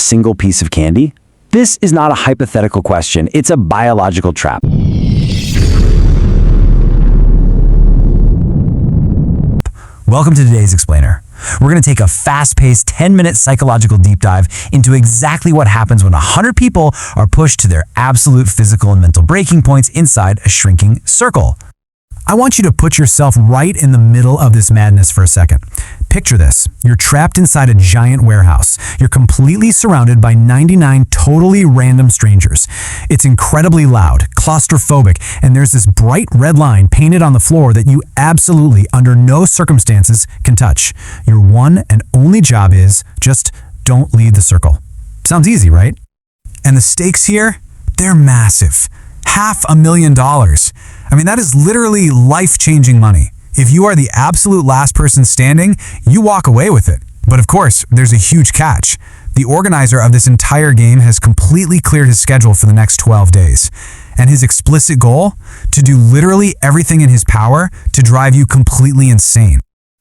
single piece of candy? This is not a hypothetical question, it's a biological trap. Welcome to today's Explainer. We're going to take a fast-paced 10-minute psychological deep dive into exactly what happens when 100 people are pushed to their absolute physical and mental breaking points inside a shrinking circle. I want you to put yourself right in the middle of this madness for a second. Picture this. You're trapped inside a giant warehouse. You're completely surrounded by 99 totally random strangers. It's incredibly loud, claustrophobic, and there's this bright red line painted on the floor that you absolutely, under no circumstances, can touch. Your one and only job is just don't leave the circle. Sounds easy, right? And the stakes here? They're massive. $500,000. I mean, that is literally life-changing money. If you are the absolute last person standing, you walk away with it. But of course, there's a huge catch. The organizer of this entire game has completely cleared his schedule for the next 12 days. And his explicit goal? To do literally everything in his power to drive you completely insane.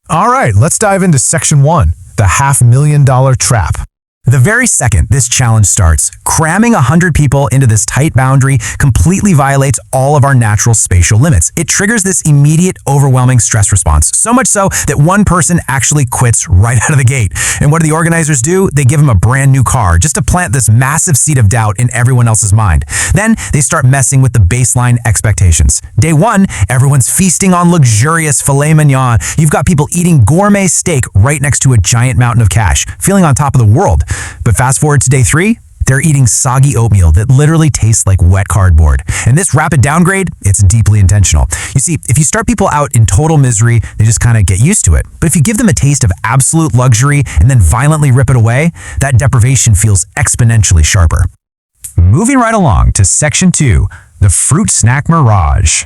All right, let's dive into Section 1, the $500,000 trap. The very second this challenge starts, cramming 100 people into this tight boundary completely violates all of our natural spatial limits. It triggers this immediate, overwhelming stress response, so much so that one person actually quits right out of the gate. And what do the organizers do? They give him a brand new car just to plant this massive seed of doubt in everyone else's mind. Then they start messing with the baseline expectations. Day 1, everyone's feasting on luxurious filet mignon. You've got people eating gourmet steak right next to a giant mountain of cash, feeling on top of the world. But fast forward to day 3, they're eating soggy oatmeal that literally tastes like wet cardboard. And this rapid downgrade, it's deeply intentional. You see, if you start people out in total misery, they just kind of get used to it. But if you give them a taste of absolute luxury and then violently rip it away, that deprivation feels exponentially sharper. Moving right along to Section 2, the fruit snack mirage.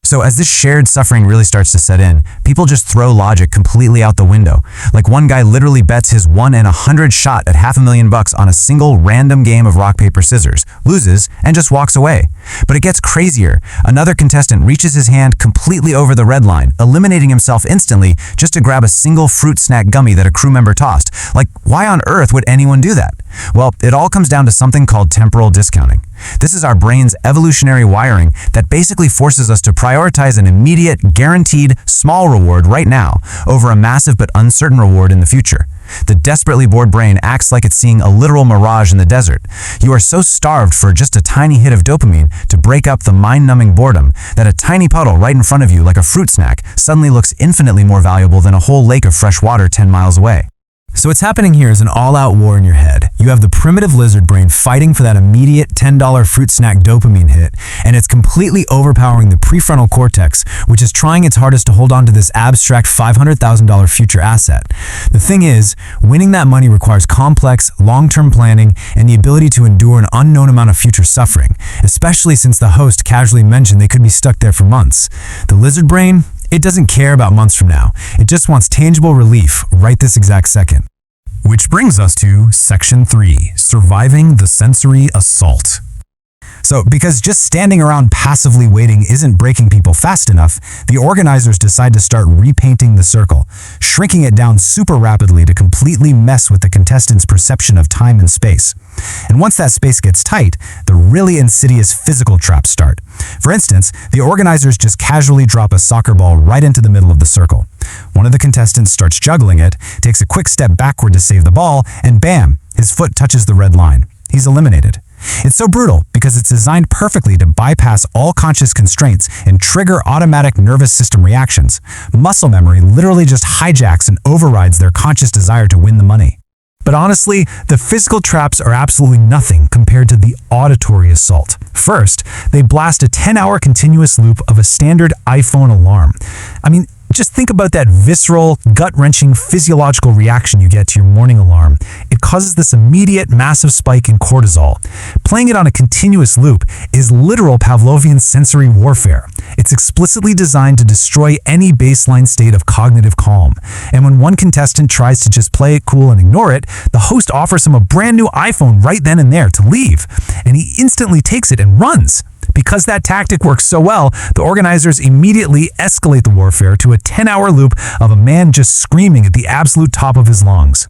So as this shared suffering really starts to set in, people just throw logic completely out the window. Like one guy literally bets his 1 in 100 shot at $500,000 on a single random game of rock, paper, scissors, loses, and just walks away. But it gets crazier. Another contestant reaches his hand completely over the red line, eliminating himself instantly just to grab a single fruit snack gummy that a crew member tossed. Like, why on earth would anyone do that? Well, it all comes down to something called temporal discounting. This is our brain's evolutionary wiring that basically forces us to prioritize an immediate, guaranteed, small reward right now over a massive but uncertain reward in the future. The desperately bored brain acts like it's seeing a literal mirage in the desert. You are so starved for just a tiny hit of dopamine to break up the mind-numbing boredom that a tiny puddle right in front of you like a fruit snack suddenly looks infinitely more valuable than a whole lake of fresh water 10 miles away. So what's happening here is an all-out war in your head. You have the primitive lizard brain fighting for that immediate $10 fruit snack dopamine hit, and it's completely overpowering the prefrontal cortex, which is trying its hardest to hold on to this abstract $500,000 future asset. The thing is, winning that money requires complex, long-term planning and the ability to endure an unknown amount of future suffering, especially since the host casually mentioned they could be stuck there for months. The lizard brain, it doesn't care about months from now. It just wants tangible relief right this exact second. Which brings us to Section 3, surviving the sensory assault. So, because just standing around passively waiting isn't breaking people fast enough, the organizers decide to start repainting the circle, shrinking it down super rapidly to completely mess with the contestants' perception of time and space. And once that space gets tight, the really insidious physical traps start. For instance, the organizers just casually drop a soccer ball right into the middle of the circle. One of the contestants starts juggling it, takes a quick step backward to save the ball, and bam, his foot touches the red line. He's eliminated. It's so brutal because it's designed perfectly to bypass all conscious constraints and trigger automatic nervous system reactions. Muscle memory literally just hijacks and overrides their conscious desire to win the money. But honestly, the physical traps are absolutely nothing compared to the auditory assault. First, they blast a 10-hour continuous loop of a standard iPhone alarm. I mean, just think about that visceral, gut-wrenching physiological reaction you get to your morning alarm. It causes this immediate, massive spike in cortisol. Playing it on a continuous loop is literal Pavlovian sensory warfare. It's explicitly designed to destroy any baseline state of cognitive calm. And when one contestant tries to just play it cool and ignore it, the host offers him a brand new iPhone right then and there to leave. And he instantly takes it and runs. Because that tactic works so well, the organizers immediately escalate the warfare to a 10-hour loop of a man just screaming at the absolute top of his lungs.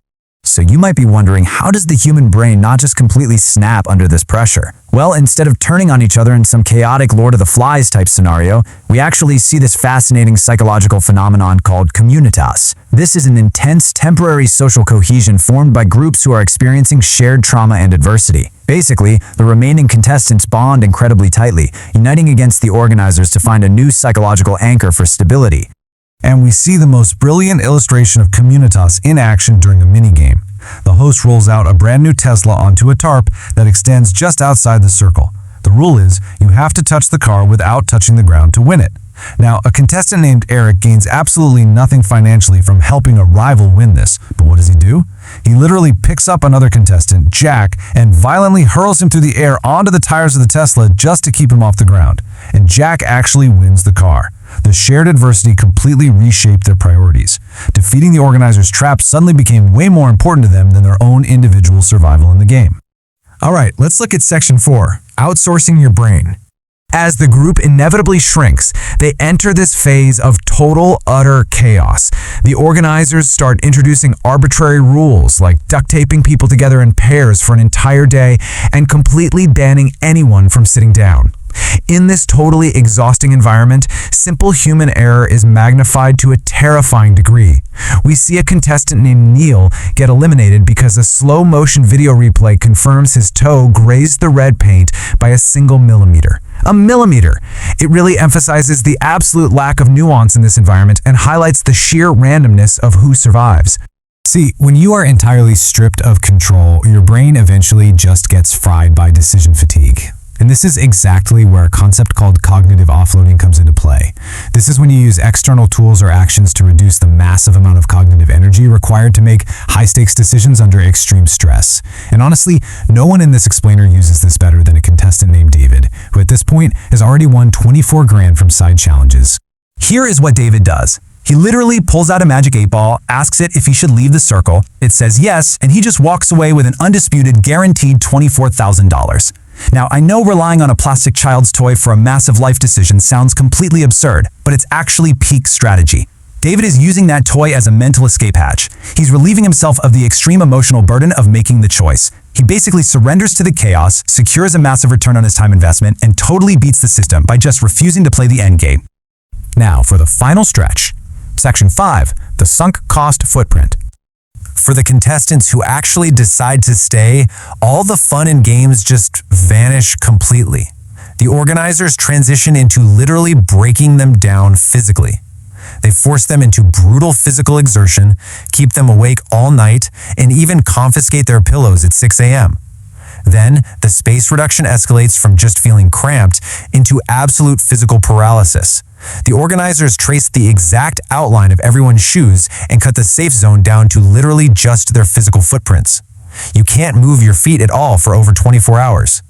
So you might be wondering, how does the human brain not just completely snap under this pressure? Well, instead of turning on each other in some chaotic Lord of the Flies type scenario, we actually see this fascinating psychological phenomenon called communitas. This is an intense, temporary social cohesion formed by groups who are experiencing shared trauma and adversity. Basically, the remaining contestants bond incredibly tightly, uniting against the organizers to find a new psychological anchor for stability. And we see the most brilliant illustration of communitas in action during a minigame. The host rolls out a brand new Tesla onto a tarp that extends just outside the circle. The rule is, you have to touch the car without touching the ground to win it. Now, a contestant named Eric gains absolutely nothing financially from helping a rival win this, but what does he do? He literally picks up another contestant, Jack, and violently hurls him through the air onto the tires of the Tesla just to keep him off the ground. And Jack actually wins the car. The shared adversity completely reshaped their priorities. Defeating the organizers' trap suddenly became way more important to them than their own individual survival in the game. Alright, let's look at Section 4, Outsourcing Your Brain. As the group inevitably shrinks, they enter this phase of total, utter chaos. The organizers start introducing arbitrary rules like duct taping people together in pairs for an entire day and completely banning anyone from sitting down. In this totally exhausting environment, simple human error is magnified to a terrifying degree. We see a contestant named Neil get eliminated because a slow-motion video replay confirms his toe grazed the red paint by a single millimeter. A millimeter! It really emphasizes the absolute lack of nuance in this environment and highlights the sheer randomness of who survives. See, when you are entirely stripped of control, your brain eventually just gets fried by decision fatigue. And this is exactly where a concept called cognitive offloading comes into play. This is when you use external tools or actions to reduce the massive amount of cognitive energy required to make high-stakes decisions under extreme stress. And honestly, no one in this explainer uses this better than a contestant named David, who at this point has already won 24 grand from side challenges. Here is what David does. He literally pulls out a magic 8-ball, asks it if he should leave the circle, it says yes, and he just walks away with an undisputed guaranteed $24,000. Now, I know relying on a plastic child's toy for a massive life decision sounds completely absurd, but it's actually peak strategy. David is using that toy as a mental escape hatch. He's relieving himself of the extreme emotional burden of making the choice. He basically surrenders to the chaos, secures a massive return on his time investment, and totally beats the system by just refusing to play the endgame. Now, for the final stretch. Section 5, the sunk cost footprint. For the contestants who actually decide to stay, all the fun and games just vanish completely. The organizers transition into literally breaking them down physically. They force them into brutal physical exertion, keep them awake all night, and even confiscate their pillows at 6 a.m. Then, the space reduction escalates from just feeling cramped into absolute physical paralysis. The organizers traced the exact outline of everyone's shoes and cut the safe zone down to literally just their physical footprints. You can't move your feet at all for over 24 hours.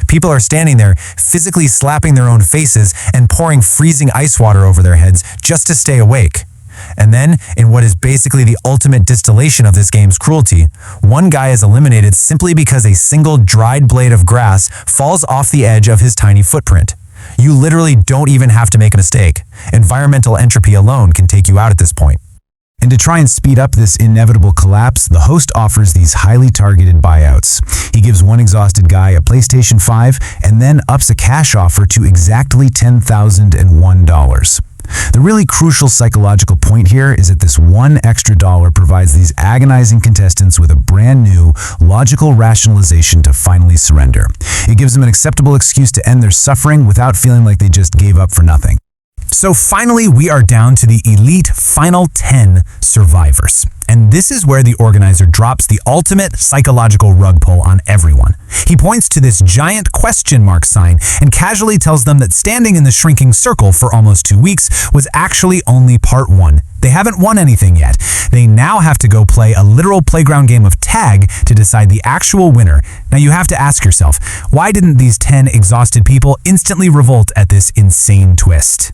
People are standing there, physically slapping their own faces and pouring freezing ice water over their heads just to stay awake. And then, in what is basically the ultimate distillation of this game's cruelty, one guy is eliminated simply because a single dried blade of grass falls off the edge of his tiny footprint. You literally don't even have to make a mistake. Environmental entropy alone can take you out at this point. And to try and speed up this inevitable collapse, the host offers these highly targeted buyouts. He gives one exhausted guy a PlayStation 5 and then ups a cash offer to exactly $10,001. The really crucial psychological point here is that this one extra dollar provides these agonizing contestants with a brand new, logical rationalization to finally surrender. It gives them an acceptable excuse to end their suffering without feeling like they just gave up for nothing. So finally, we are down to the elite final 10 survivors. And this is where the organizer drops the ultimate psychological rug pull on everyone. He points to this giant question mark sign and casually tells them that standing in the shrinking circle for almost 2 weeks was actually only part 1. They haven't won anything yet. They now have to go play a literal playground game of tag to decide the actual winner. Now you have to ask yourself, why didn't these 10 exhausted people instantly revolt at this insane twist?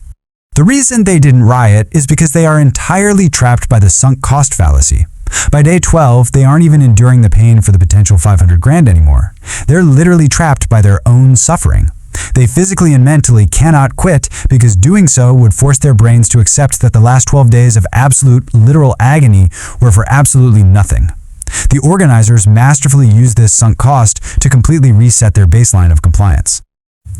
The reason they didn't riot is because they are entirely trapped by the sunk cost fallacy. By day 12, they aren't even enduring the pain for the potential 500 grand anymore. They're literally trapped by their own suffering. They physically and mentally cannot quit because doing so would force their brains to accept that the last 12 days of absolute, literal agony were for absolutely nothing. The organizers masterfully use this sunk cost to completely reset their baseline of compliance.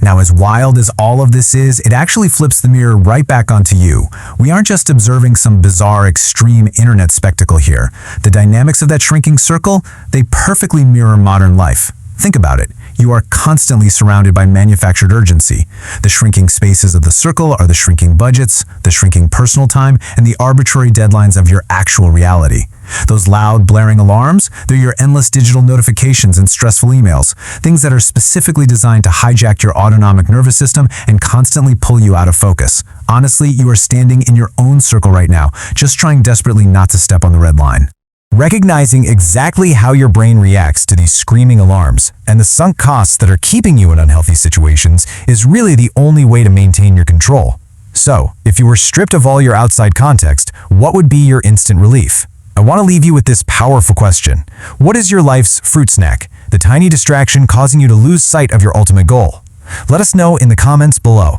Now, as wild as all of this is, it actually flips the mirror right back onto you. We aren't just observing some bizarre, extreme internet spectacle here. The dynamics of that shrinking circle, they perfectly mirror modern life. Think about it. You are constantly surrounded by manufactured urgency. The shrinking spaces of the circle are the shrinking budgets, the shrinking personal time, and the arbitrary deadlines of your actual reality. Those loud, blaring alarms, they're your endless digital notifications and stressful emails, things that are specifically designed to hijack your autonomic nervous system and constantly pull you out of focus. Honestly, you are standing in your own circle right now, just trying desperately not to step on the red line. Recognizing exactly how your brain reacts to these screaming alarms and the sunk costs that are keeping you in unhealthy situations is really the only way to maintain your control. So, if you were stripped of all your outside context, what would be your instant relief? I want to leave you with this powerful question. What is your life's fruit snack, the tiny distraction causing you to lose sight of your ultimate goal? Let us know in the comments below.